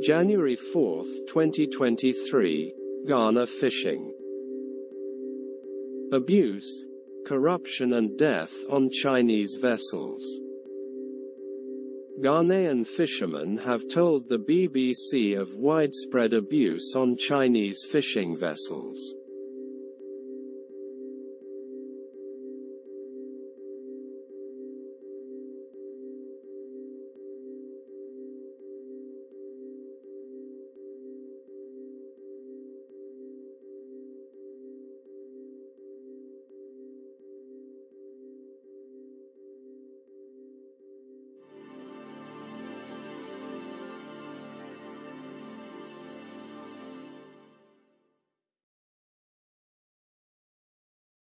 January 4, 2023, Ghana fishing. Abuse, corruption and death on Chinese vessels. Ghanaian fishermen have told the BBC of widespread abuse on Chinese fishing vessels.